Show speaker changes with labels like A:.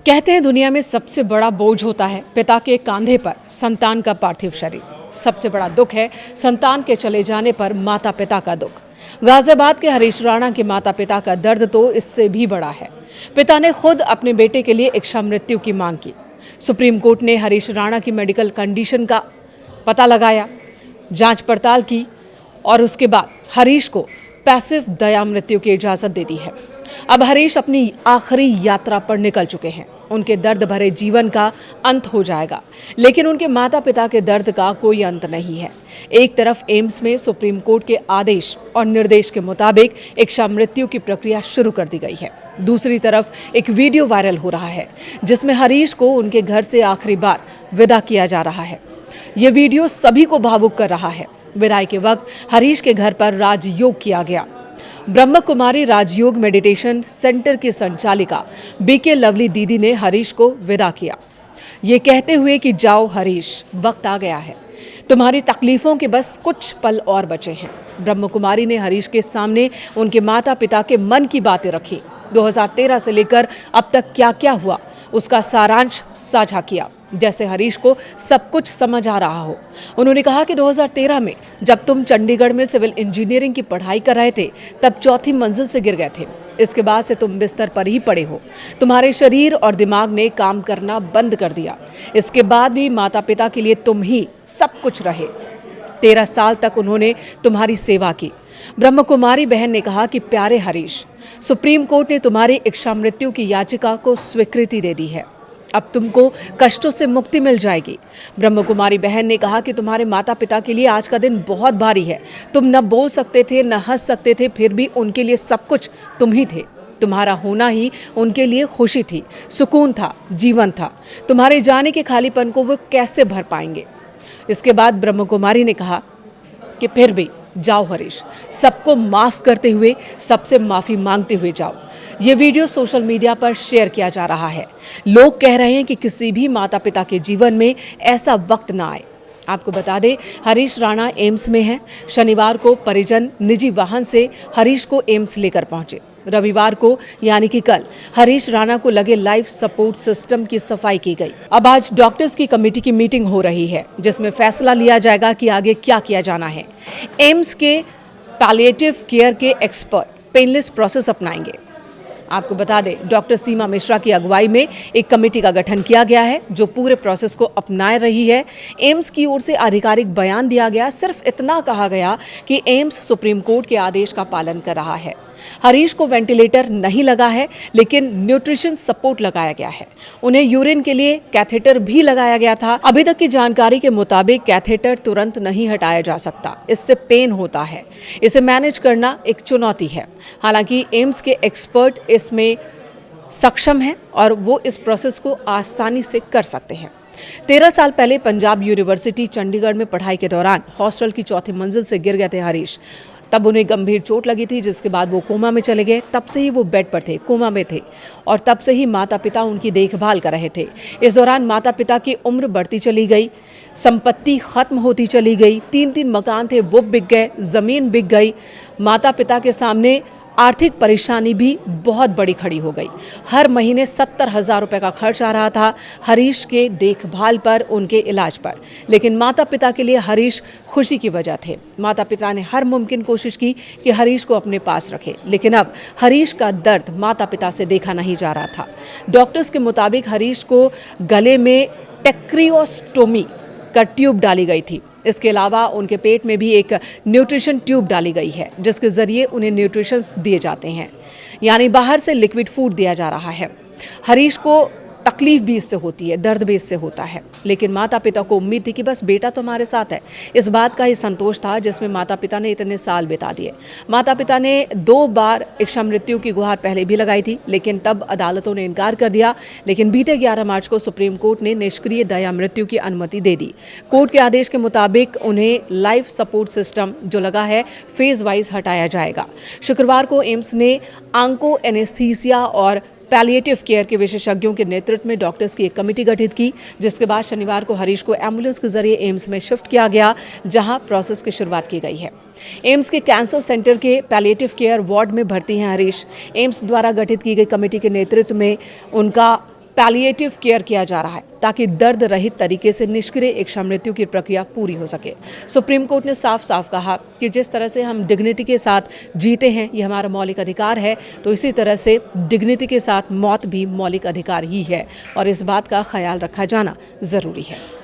A: कहते हैं दुनिया में सबसे बड़ा बोझ होता है पिता के कंधे पर संतान का पार्थिव शरीर। सबसे बड़ा दुख है संतान के चले जाने पर माता पिता का दुख। गाजियाबाद के हरीश राणा के माता पिता का दर्द तो इससे भी बड़ा है। पिता ने खुद अपने बेटे के लिए इच्छा मृत्यु की मांग की। सुप्रीम कोर्ट ने हरीश राणा की मेडिकल कंडीशन का पता लगाया, जांच पड़ताल की और उसके बाद हरीश को पैसिव दया मृत्यु की इजाजत दे दी है। अब हरीश अपनी आखिरी यात्रा पर निकल चुके हैं। उनके दर्द भरे जीवन का अंत हो जाएगा, लेकिन उनके माता पिता के दर्द का कोई अंत नहीं है। एक तरफ एम्स में सुप्रीम कोर्ट के आदेश और निर्देश के मुताबिक इच्छा मृत्यु की प्रक्रिया शुरू कर दी गई है। दूसरी तरफ एक वीडियो वायरल हो रहा है जिसमें हरीश को उनके घर से आखिरी बार विदा किया जा रहा है। ये वीडियो सभी को भावुक कर रहा है। विदाई के वक्त हरीश के घर पर राजयोग किया गया। ब्रह्म कुमारी राजयोग मेडिटेशन सेंटर की संचालिका बीके लवली दीदी ने हरीश को विदा किया, ये कहते हुए कि जाओ हरीश, वक्त आ गया है, तुम्हारी तकलीफों के बस कुछ पल और बचे हैं। ब्रह्म कुमारी ने हरीश के सामने उनके माता पिता के मन की बातें रखी। 2013 से लेकर अब तक क्या क्या हुआ उसका सारांश साझा किया, जैसे हरीश को सब कुछ समझ आ रहा हो। उन्होंने कहा कि 2013 में जब तुम चंडीगढ़ में सिविल इंजीनियरिंग की पढ़ाई कर रहे थे तब चौथी मंजिल से गिर गए थे। इसके बाद से तुम बिस्तर पर ही पड़े हो। तुम्हारे शरीर और दिमाग ने काम करना बंद कर दिया। इसके बाद भी माता पिता के लिए तुम ही सब कुछ रहे। 13 साल तक उन्होंने तुम्हारी सेवा की। ब्रह्म कुमारी बहन ने कहा कि प्यारे हरीश, सुप्रीम कोर्ट ने तुम्हारी इच्छा मृत्यु की याचिका को स्वीकृति दे दी है। अब तुमको कष्टों से मुक्ति मिल जाएगी। ब्रह्म कुमारी बहन ने कहा कि तुम्हारे माता पिता के लिए आज का दिन बहुत भारी है। तुम न बोल सकते थे, न हंस सकते थे, फिर भी उनके लिए सब कुछ तुम ही थे। तुम्हारा होना ही उनके लिए खुशी थी, सुकून था, जीवन था। तुम्हारे जाने के खालीपन को वो कैसे भर पाएंगे। इसके बाद ब्रह्म कुमारी ने कहा कि फिर भी जाओ हरीश, सबको माफ़ करते हुए, सबसे माफ़ी मांगते हुए जाओ। ये वीडियो सोशल मीडिया पर शेयर किया जा रहा है। लोग कह रहे हैं कि किसी भी माता पिता के जीवन में ऐसा वक्त ना आए। आपको बता दें, हरीश राणा एम्स में हैं। शनिवार को परिजन निजी वाहन से हरीश को एम्स लेकर पहुंचे। रविवार को यानी कि कल हरीश राणा को लगे लाइफ सपोर्ट सिस्टम की सफाई की गई। अब आज डॉक्टर्स की कमेटी की मीटिंग हो रही है जिसमें फैसला लिया जाएगा कि आगे क्या किया जाना है। एम्स के पैलिएटिव केयर के एक्सपर्ट पेनलेस प्रोसेस अपनाएंगे। आपको बता दें, डॉक्टर सीमा मिश्रा की अगुवाई में एक कमेटी का गठन किया गया है जो पूरे प्रोसेस को अपना रही है। एम्स की ओर से आधिकारिक बयान दिया गया। सिर्फ इतना कहा गया कि एम्स सुप्रीम कोर्ट के आदेश का पालन कर रहा है। हरीश को वेंटिलेटर नहीं लगा है, लेकिन न्यूट्रिशन सपोर्ट लगाया गया है। उन्हें यूरिन के लिए कैथेटर भी लगाया गया था। अभी तक की जानकारी के मुताबिक कैथेटर तुरंत नहीं हटाया जा सकता, इससे पेन होता है। इसे मैनेज करना एक चुनौती है। हालांकि एम्स के एक्सपर्ट इसमें सक्षम हैं और वो इस प्रोसेस को आसानी से कर सकते हैं। 13 साल पहले पंजाब यूनिवर्सिटी चंडीगढ़ में पढ़ाई के दौरान हॉस्टल की चौथी मंजिल से गिर गए थे हरीश। तब उन्हें गंभीर चोट लगी थी, जिसके बाद वो कोमा में चले गए। तब से ही वो बेड पर थे, कोमा में थे और तब से ही माता पिता उनकी देखभाल कर रहे थे। इस दौरान माता पिता की उम्र बढ़ती चली गई, संपत्ति खत्म होती चली गई। 3-3 मकान थे वो बिक गए, ज़मीन बिक गई। माता पिता के सामने आर्थिक परेशानी भी बहुत बड़ी खड़ी हो गई। हर महीने 70,000 रुपये का खर्च आ रहा था हरीश के देखभाल पर, उनके इलाज पर। लेकिन माता पिता के लिए हरीश खुशी की वजह थे। माता पिता ने हर मुमकिन कोशिश की कि हरीश को अपने पास रखें, लेकिन अब हरीश का दर्द माता पिता से देखा नहीं जा रहा था। डॉक्टर्स के मुताबिक हरीश को गले में टेक्रियोस्टोमी का ट्यूब डाली गई थी। इसके अलावा उनके पेट में भी एक न्यूट्रिशन ट्यूब डाली गई है, जिसके ज़रिए उन्हें न्यूट्रिशंस दिए जाते हैं, यानी बाहर से लिक्विड फूड दिया जा रहा है। हरीश को तकलीफ भी इससे होती है, दर्द भी इससे होता है, लेकिन माता पिता को उम्मीद थी कि बस बेटा तो हमारे साथ है। इस बात का ही संतोष था जिसमें माता पिता ने इतने साल बिता दिए। माता पिता ने 2 बार इच्छा मृत्यु की गुहार पहले भी लगाई थी, लेकिन तब अदालतों ने इनकार कर दिया। लेकिन बीते 11 मार्च को सुप्रीम कोर्ट ने निष्क्रिय दया मृत्यु की अनुमति दे दी। कोर्ट के आदेश के मुताबिक उन्हें लाइफ सपोर्ट सिस्टम जो लगा है फेज वाइज हटाया जाएगा। शुक्रवार को एम्स ने आंको एनेस्थीसिया और पैलिएटिव केयर के विशेषज्ञों के नेतृत्व में डॉक्टर्स की एक कमेटी गठित की, जिसके बाद शनिवार को हरीश को एम्बुलेंस के जरिए एम्स में शिफ्ट किया गया, जहां प्रोसेस की शुरुआत की गई है। एम्स के कैंसर सेंटर के पैलिएटिव केयर वार्ड में भर्ती हैं हरीश। एम्स द्वारा गठित की गई कमेटी के नेतृत्व में उनका पैलिएटिव केयर किया जा रहा है ताकि दर्द रहित तरीके से निष्क्रिय इच्छा मृत्यु की प्रक्रिया पूरी हो सके। सुप्रीम कोर्ट ने साफ साफ कहा कि जिस तरह से हम डिग्निटी के साथ जीते हैं, ये हमारा मौलिक अधिकार है, तो इसी तरह से डिग्निटी के साथ मौत भी मौलिक अधिकार ही है और इस बात का ख्याल रखा जाना ज़रूरी है।